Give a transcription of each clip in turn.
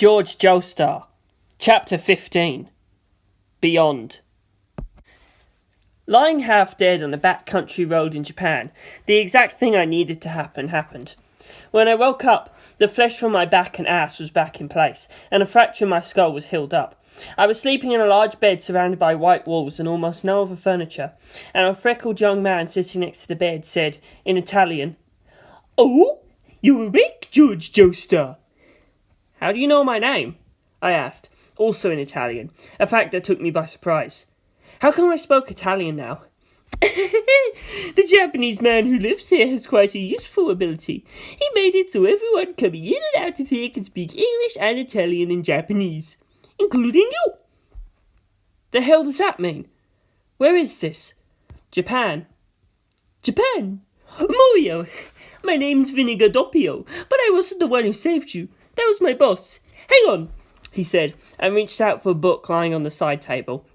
Jorge Joestar, Chapter 15, Beyond. Lying half dead on a backcountry road in Japan, the exact thing I needed to happen happened. When I woke up, the flesh from my back and ass was back in place, and a fracture in my skull was healed up. I was sleeping in a large bed surrounded by white walls and almost no other furniture, and a freckled young man sitting next to the bed said, in Italian, "Oh, you're awake, Jorge Joestar." "How do you know my name?" I asked, also in Italian, a fact that took me by surprise. How come I spoke Italian now? "The Japanese man who lives here has quite a useful ability. He made it so everyone coming in and out of here can speak English and Italian and Japanese, including you." "The hell does that mean? Where is this?" "Japan." "Japan? Morioh. My name's Vinegar Doppio, but I wasn't the one who saved you. That was my boss. Hang on," he said, and reached out for a book lying on the side table.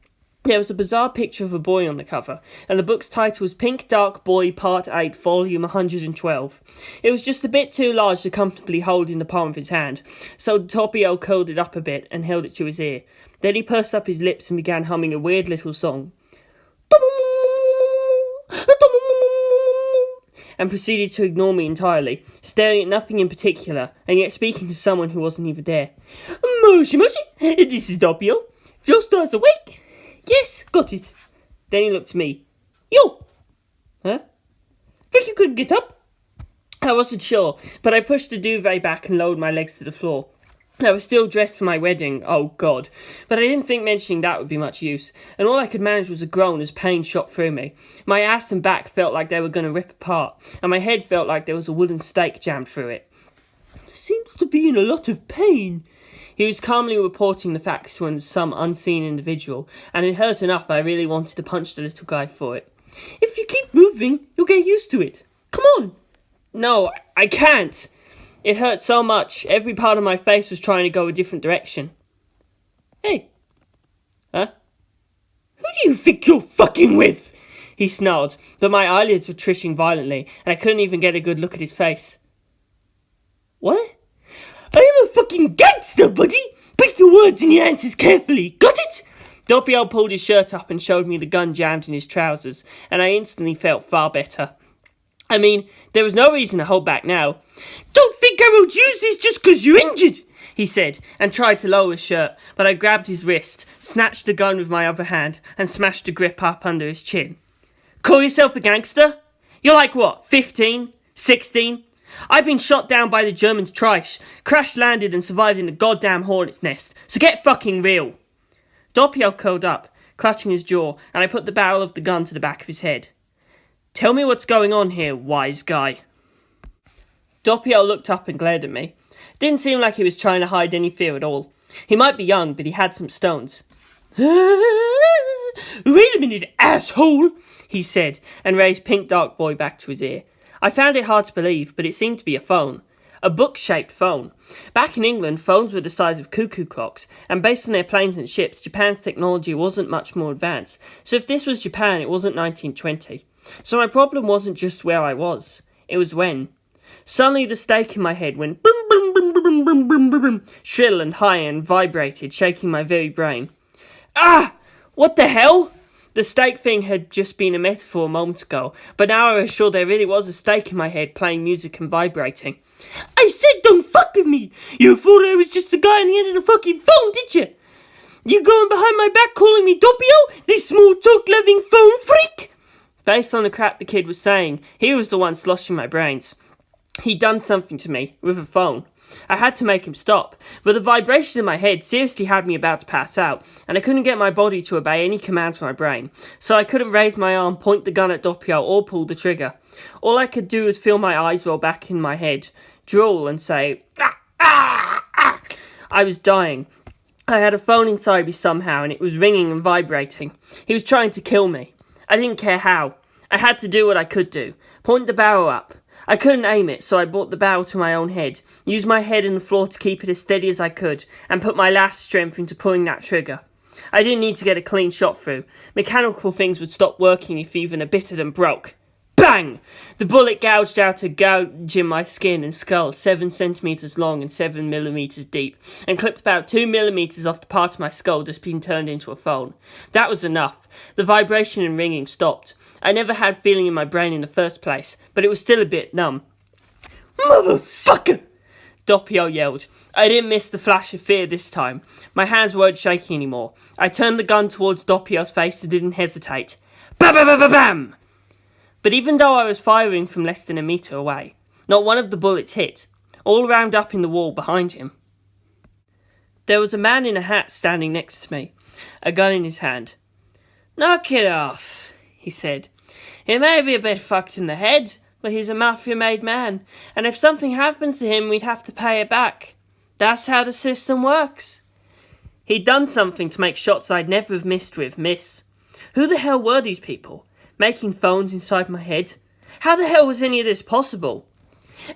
There was a bizarre picture of a boy on the cover, and the book's title was Pink Dark Boy Part 8, Volume 112. It was just a bit too large to comfortably hold in the palm of his hand, so Doppio curled it up a bit and held it to his ear. Then he pursed up his lips and began humming a weird little song, and proceeded to ignore me entirely, staring at nothing in particular, and yet speaking to someone who wasn't even there. "Moshi moshi, this is Doppio. Joestar's awake?" "Yes, got it." Then he looked at me. "Yo!" "Huh?" "Think you could get up?" I wasn't sure, but I pushed the duvet back and lowered my legs to the floor. I was still dressed for my wedding, oh God, but I didn't think mentioning that would be much use, and all I could manage was a groan as pain shot through me. My ass and back felt like they were going to rip apart, and my head felt like there was a wooden stake jammed through it. "Seems to be in a lot of pain." He was calmly reporting the facts to some unseen individual, and it hurt enough I really wanted to punch the little guy for it. "If you keep moving, you'll get used to it. Come on." "No, I can't." It hurt so much, every part of my face was trying to go a different direction. "Hey." "Huh?" "Who do you think you're fucking with?" He snarled, but my eyelids were twitching violently, and I couldn't even get a good look at his face. "What?" "I am a fucking gangster, buddy! Pick your words and your answers carefully, got it?" Doppio pulled his shirt up and showed me the gun jammed in his trousers, and I instantly felt far better. I mean, there was no reason to hold back now. "Don't think I won't use this just 'cause you're injured," he said, and tried to lower his shirt, but I grabbed his wrist, snatched the gun with my other hand, and smashed the grip up under his chin. "Call yourself a gangster? You're like what, 15? 16? I've been shot down by the Germans twice, crash-landed and survived in a goddamn hornet's nest, so get fucking real." Doppio curled up, clutching his jaw, and I put the barrel of the gun to the back of his head. "Tell me what's going on here, wise guy." Doppio looked up and glared at me. Didn't seem like he was trying to hide any fear at all. He might be young, but he had some stones. "Wait a minute, asshole," he said, and raised Pink Dark Boy back to his ear. I found it hard to believe, but it seemed to be a phone. A book-shaped phone. Back in England, phones were the size of cuckoo clocks, and based on their planes and ships, Japan's technology wasn't much more advanced. So if this was Japan, it wasn't 1920. So my problem wasn't just where I was, it was when. Suddenly the stake in my head went boom, boom, boom, boom, boom, boom, boom, boom, shrill and high and vibrated, shaking my very brain. "Ah! What the hell?" The stake thing had just been a metaphor a moment ago, but now I was sure there really was a stake in my head playing music and vibrating. "I said don't fuck with me! You thought I was just a guy on the end of the fucking phone, did you? You going behind my back calling me Doppio, this small talk-loving phone freak?" Based on the crap the kid was saying, he was the one sloshing my brains. He'd done something to me, with a phone. I had to make him stop, but the vibrations in my head seriously had me about to pass out, and I couldn't get my body to obey any commands from my brain, so I couldn't raise my arm, point the gun at Doppio, or pull the trigger. All I could do was feel my eyes roll back in my head, drool, and say, "Ah, ah, ah." I was dying. I had a phone inside me somehow, and it was ringing and vibrating. He was trying to kill me. I didn't care how. I had to do what I could do. Point the barrel up. I couldn't aim it, so I brought the barrel to my own head, used my head and the floor to keep it as steady as I could, and put my last strength into pulling that trigger. I didn't need to get a clean shot through. Mechanical things would stop working if even a bit of them broke. Bang! The bullet gouged out a gouge in my skin and skull 7 centimetres long and 7 millimetres deep, and clipped about 2 millimetres off the part of my skull just being turned into a phone. That was enough. The vibration and ringing stopped. I never had feeling in my brain in the first place, but it was still a bit numb. Motherfucker! Doppio yelled. I didn't miss the flash of fear this time. My hands weren't shaking anymore. I turned the gun towards Doppio's face and didn't hesitate. Bam! But even though I was firing from less than a metre away, not one of the bullets hit, all round up in the wall behind him. There was a man in a hat standing next to me, a gun in his hand. Knock it off, he said. He may be a bit fucked in the head, but he's a mafia-made man, and if something happens to him, we'd have to pay it back. That's how the system works. He'd done something to make shots I'd never have missed with miss. Who the hell were these people? Making phones inside my head? How the hell was any of this possible?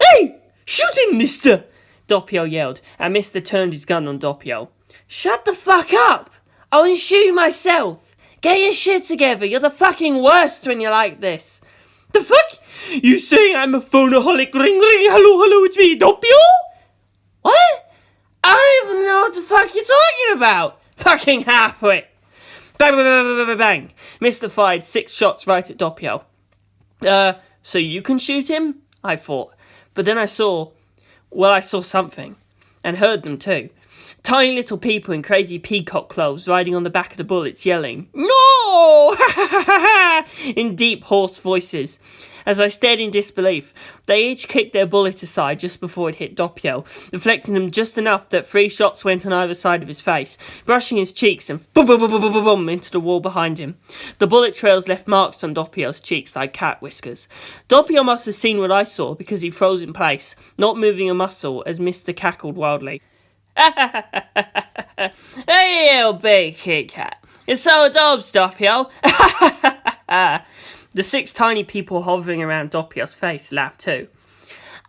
Hey! Shoot him, mister! Doppio yelled, and Mister turned his gun on Doppio. Shut the fuck up! I want to shoot you myself! Get your shit together, you're the fucking worst when you're like this. The fuck? You saying I'm a phoneaholic? Ring, hello, it's me, Doppio? What? I don't even know what the fuck you're talking about! Fucking halfwit! Bang! Mister fired 6 shots right at Doppio. So you can shoot him? I thought. But then I saw something. And heard them too. Tiny little people in crazy peacock clothes riding on the back of the bullets yelling, No! in deep hoarse voices. As I stared in disbelief, they each kicked their bullet aside just before it hit Doppio, deflecting them just enough that 3 shots went on either side of his face, brushing his cheeks and boom into the wall behind him. The bullet trails left marks on Doppio's cheeks like cat whiskers. Doppio must have seen what I saw because he froze in place, not moving a muscle as Mister cackled wildly. Hey, you big Kit Kat. You're so adobes, Doppio. The 6 tiny people hovering around Doppio's face laughed too.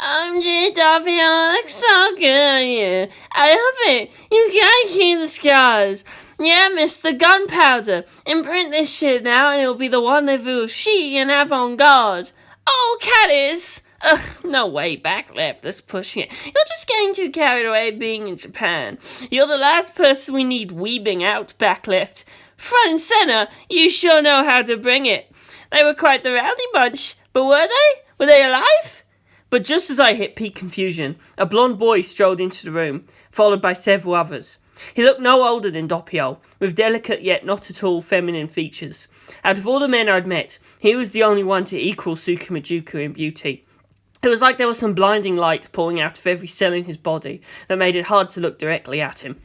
OMG, Doppio, looks so good on you. I love it. You gotta keep the scars. Yeah, Mr. Gunpowder. Imprint this shit now and it'll be the rendezvous of chic and avant-garde. Oh, cat is. Ugh, no way, back left, that's pushing it. You're just getting too carried away being in Japan. You're the last person we need weebing out, back left. Front and center, you sure know how to bring it. They were quite the rowdy bunch, but were they? Were they alive? But just as I hit peak confusion, a blonde boy strolled into the room, followed by several others. He looked no older than Doppio, with delicate yet not at all feminine features. Out of all the men I'd met, he was the only one to equal Tsukumajuku in beauty. It was like there was some blinding light pouring out of every cell in his body that made it hard to look directly at him.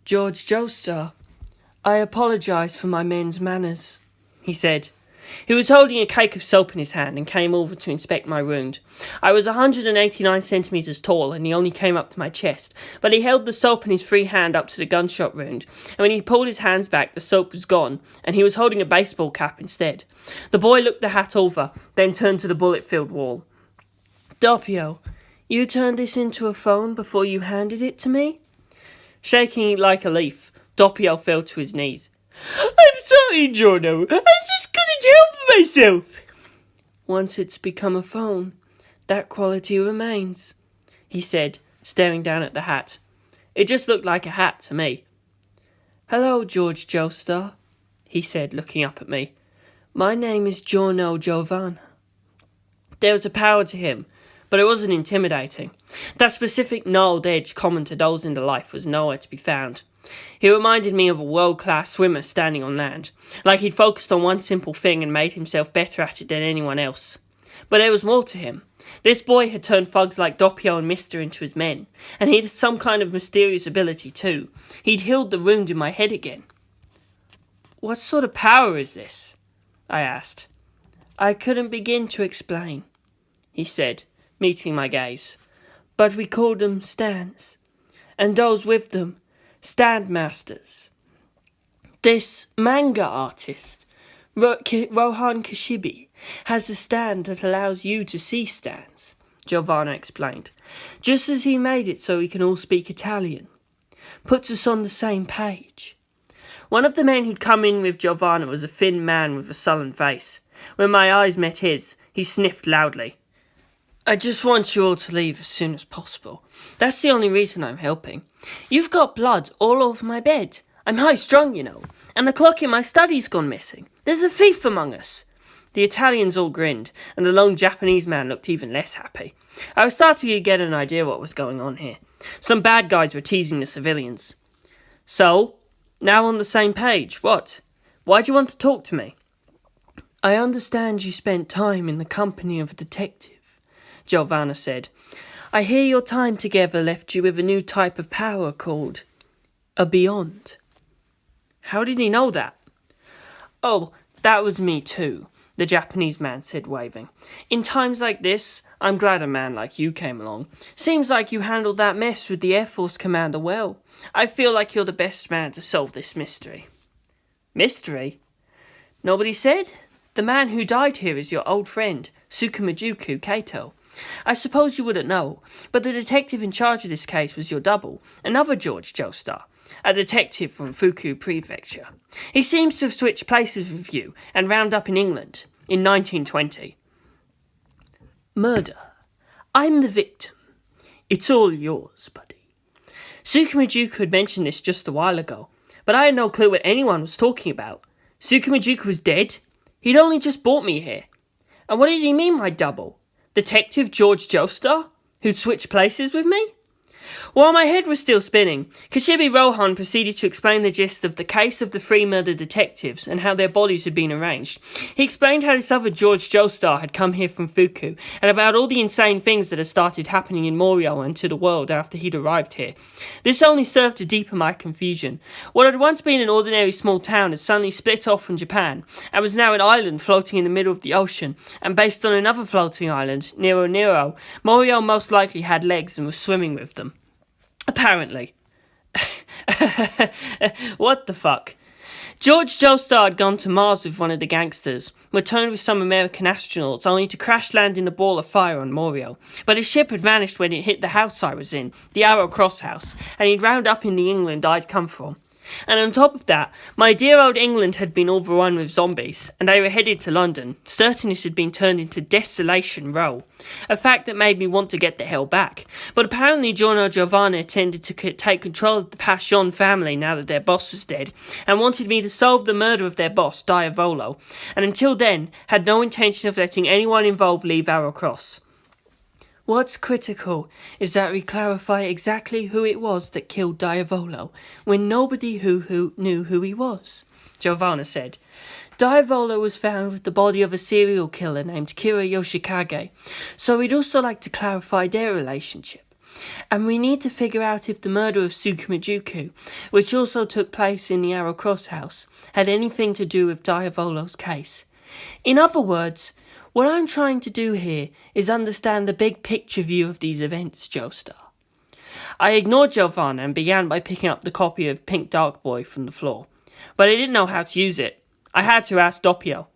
Jorge Joestar, I apologise for my men's manners, he said. He was holding a cake of soap in his hand and came over to inspect my wound. I was 189 centimetres tall and he only came up to my chest, but he held the soap in his free hand up to the gunshot wound, and when he pulled his hands back the soap was gone and he was holding a baseball cap instead. The boy looked the hat over, then turned to the bullet-filled wall. Doppio, you turned this into a phone before you handed it to me? Shaking like a leaf, Doppio fell to his knees. I'm sorry, Giorno. I just couldn't help myself. Once it's become a phone, that quality remains, he said, staring down at the hat. It just looked like a hat to me. Hello, Jorge Joestar, he said, looking up at me. My name is Giorno Giovanna. There was a power to him, but it wasn't intimidating. That specific gnarled edge common to those in the life was nowhere to be found. He reminded me of a world-class swimmer standing on land, like he'd focused on one simple thing and made himself better at it than anyone else. But there was more to him. This boy had turned thugs like Doppio and Mister into his men, and he had some kind of mysterious ability too. He'd healed the wound in my head again. What sort of power is this? I asked. I couldn't begin to explain, he said, meeting my gaze. But we call them stands, and those with them, stand masters. This manga artist, Rohan Kashibi, has a stand that allows you to see stands, Giovanna explained, just as he made it so we can all speak Italian. Puts us on the same page. One of the men who'd come in with Giovanna was a thin man with a sullen face. When my eyes met his, he sniffed loudly. I just want you all to leave as soon as possible. That's the only reason I'm helping. You've got blood all over my bed. I'm high-strung, you know, and the clock in my study's gone missing. There's a thief among us. The Italians all grinned, and the lone Japanese man looked even less happy. I was starting to get an idea what was going on here. Some bad guys were teasing the civilians. So, now on the same page, what? Why do you want to talk to me? I understand you spent time in the company of a detective, Giovanna said. I hear your time together left you with a new type of power called a beyond. How did he know that? Oh, that was me too, the Japanese man said, waving. In times like this, I'm glad a man like you came along. Seems like you handled that mess with the Air Force commander well. I feel like you're the best man to solve this mystery. Mystery? Nobody said? The man who died here is your old friend, Tsukumajuku Kato. I suppose you wouldn't know, but the detective in charge of this case was your double, another Jorge Joestar, a detective from Fuku Prefecture. He seems to have switched places with you and wound up in England in 1920. Murder. I'm the victim. It's all yours, buddy. Tsukumajuku had mentioned this just a while ago, but I had no clue what anyone was talking about. Tsukumajuku was dead? He'd only just brought me here. And what did he mean by double? Detective Jorge Joestar, who'd switched places with me? While my head was still spinning, Kashibi Rohan proceeded to explain the gist of the case of the three murdered detectives and how their bodies had been arranged. He explained how this other Jorge Joestar had come here from Fuku, and about all the insane things that had started happening in Morioh and to the world after he'd arrived here. This only served to deepen my confusion. What had once been an ordinary small town had suddenly split off from Japan, and was now an island floating in the middle of the ocean, and based on another floating island, Nero, Morioh most likely had legs and was swimming with them. Apparently. What the fuck? Jorge Joestar had gone to Mars with one of the gangsters, returned with some American astronauts, only to crash land in a ball of fire on Morioh. But his ship had vanished when it hit the house I was in, the Arrow Cross house, and he'd round up in the England I'd come from. And on top of that, my dear old England had been overrun with zombies, and they were headed to London, certain it had been turned into Desolation Row, a fact that made me want to get the hell back. But apparently Giorno Giovanna intended to take control of the Passione family now that their boss was dead, and wanted me to solve the murder of their boss, Diavolo, and until then had no intention of letting anyone involved leave Arrow Cross. What's critical is that we clarify exactly who it was that killed Diavolo, when nobody who knew who he was, Giovanna said. Diavolo was found with the body of a serial killer named Kira Yoshikage, so we'd also like to clarify their relationship. And we need to figure out if the murder of Tsukumajuku, which also took place in the Arrow Cross house, had anything to do with Diavolo's case. In other words, what I'm trying to do here is understand the big picture view of these events, Joestar. I ignored Giovanna and began by picking up the copy of Pink Dark Boy from the floor, but I didn't know how to use it. I had to ask Doppio.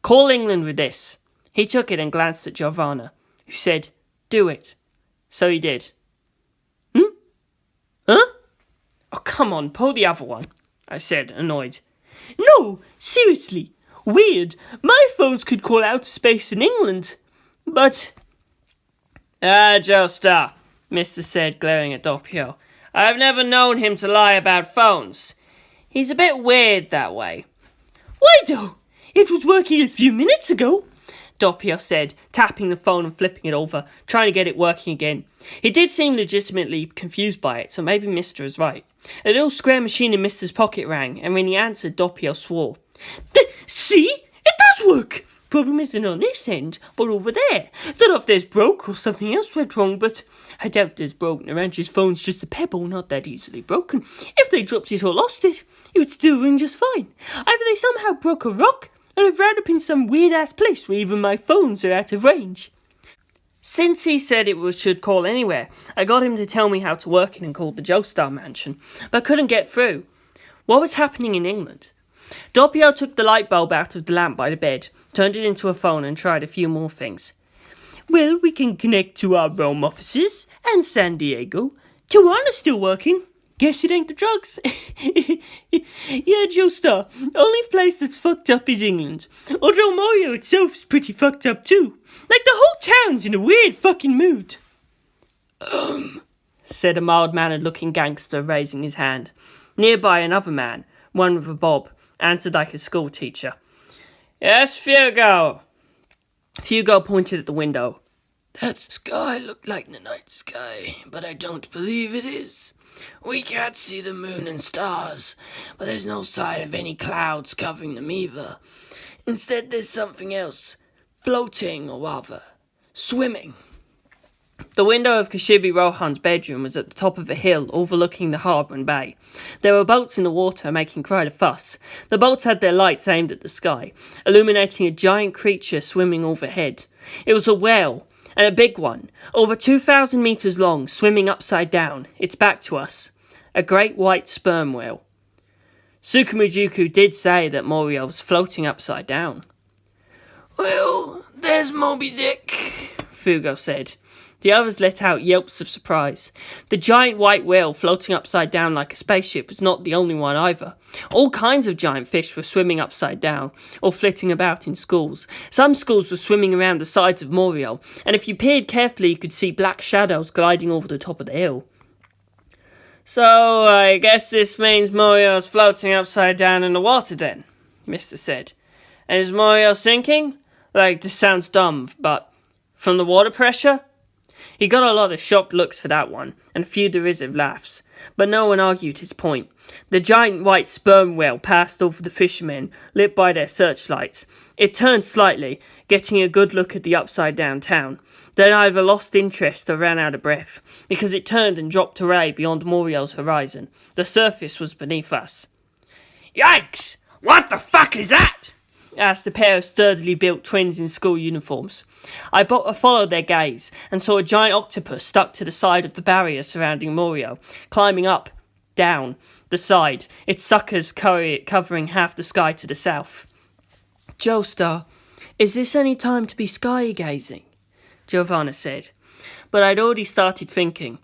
Call England with this. He took it and glanced at Giovanna, who said, Do it. So he did. Huh? Oh, come on, pull the other one, I said, annoyed. No, seriously. Weird. My phones could call outer space in England. But... Joestar, Mr. said, glaring at Doppio. I've never known him to lie about phones. He's a bit weird that way. Why though? It was working a few minutes ago, Doppio said, tapping the phone and flipping it over, trying to get it working again. He did seem legitimately confused by it, so maybe Mr. was right. A little square machine in Mr.'s pocket rang, and when he answered, Doppio swore. See? It does work! Problem isn't on this end, but over there. Don't know if there's broke or something else went wrong, but I doubt there's broken. Arrange's phone's just a pebble, not that easily broken. If they dropped it or lost it, it would still ring just fine. Either they somehow broke a rock, or I've wound up in some weird-ass place where even my phones are out of range. Since he said it should call anywhere, I got him to tell me how to work it and called the Joestar mansion, but couldn't get through. What was happening in England? Doppio took the light bulb out of the lamp by the bed, turned it into a phone and tried a few more things. Well, we can connect to our Rome offices and San Diego. Tijuana's still working. Guess it ain't the drugs. Yeah, Joestar, only place that's fucked up is England. Although Morioh itself's pretty fucked up too. Like the whole town's in a weird fucking mood. Said a mild-mannered looking gangster, raising his hand. Nearby another man, one with a bob, answered like a school teacher. Yes, Fugo. Fugo pointed at the window. That sky looked like the night sky, but I don't believe it is. We can't see the moon and stars, but there's no sign of any clouds covering them either. Instead, there's something else, floating, or rather, swimming. The window of Kashibi Rohan's bedroom was at the top of a hill overlooking the harbour and bay. There were boats in the water making quite a fuss. The boats had their lights aimed at the sky, illuminating a giant creature swimming overhead. It was a whale, and a big one, over 2,000 metres long, swimming upside down, its back to us. A great white sperm whale. Tsukumajuku did say that Morioh was floating upside down. Well, there's Moby Dick, Fugo said. The others let out yelps of surprise. The giant white whale floating upside down like a spaceship was not the only one either. All kinds of giant fish were swimming upside down, or flitting about in schools. Some schools were swimming around the sides of Morioh, and if you peered carefully you could see black shadows gliding over the top of the hill. So, I guess this means Morioh's floating upside down in the water then, Mister said. And is Morioh sinking? Like, this sounds dumb, but from the water pressure? He got a lot of shocked looks for that one, and a few derisive laughs, but no one argued his point. The giant white sperm whale passed over the fishermen, lit by their searchlights. It turned slightly, getting a good look at the upside-down town, then either lost interest or ran out of breath, because it turned and dropped away beyond Morioh's horizon. The surface was beneath us. Yikes! What the fuck is that? Asked a pair of sturdily built twins in school uniforms. I followed their gaze and saw a giant octopus stuck to the side of the barrier surrounding Morioh, climbing up, down, the side, its suckers covering half the sky to the south. Joestar, is this any time to be sky-gazing? Giovanna said. But I'd already started thinking,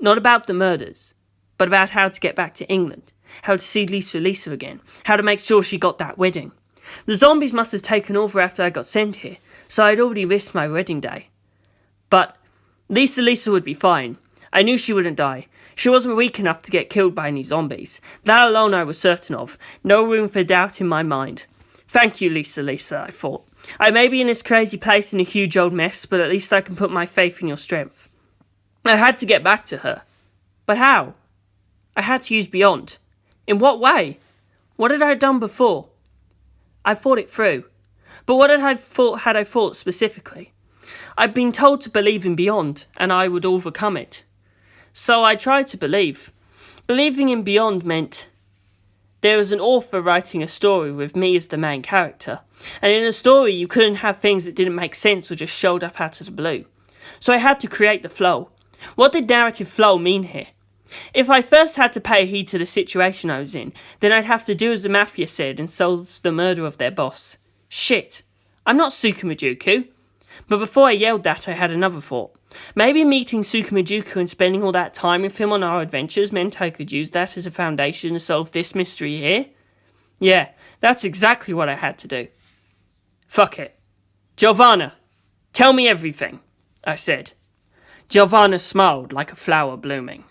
not about the murders, but about how to get back to England, how to see Lisa again, how to make sure she got that wedding. The zombies must have taken over after I got sent here, so I'd already risked my wedding day. But Lisa would be fine. I knew she wouldn't die. She wasn't weak enough to get killed by any zombies. That alone I was certain of. No room for doubt in my mind. Thank you, Lisa, I thought. I may be in this crazy place in a huge old mess, but at least I can put my faith in your strength. I had to get back to her. But how? I had to use Beyond. In what way? What had I done before? I thought it through. But what had I thought specifically? I'd been told to believe in Beyond, and I would overcome it. So I tried to believe. Believing in Beyond meant there was an author writing a story with me as the main character, and in a story you couldn't have things that didn't make sense or just showed up out of the blue. So I had to create the flow. What did narrative flow mean here? If I first had to pay heed to the situation I was in, then I'd have to do as the mafia said and solve the murder of their boss. Shit, I'm not Tsukumajuku. But before I yelled that, I had another thought. Maybe meeting Tsukumajuku and spending all that time with him on our adventures meant I could use that as a foundation to solve this mystery here? Yeah, that's exactly what I had to do. Fuck it. Giovanna, tell me everything, I said. Giovanna smiled like a flower blooming.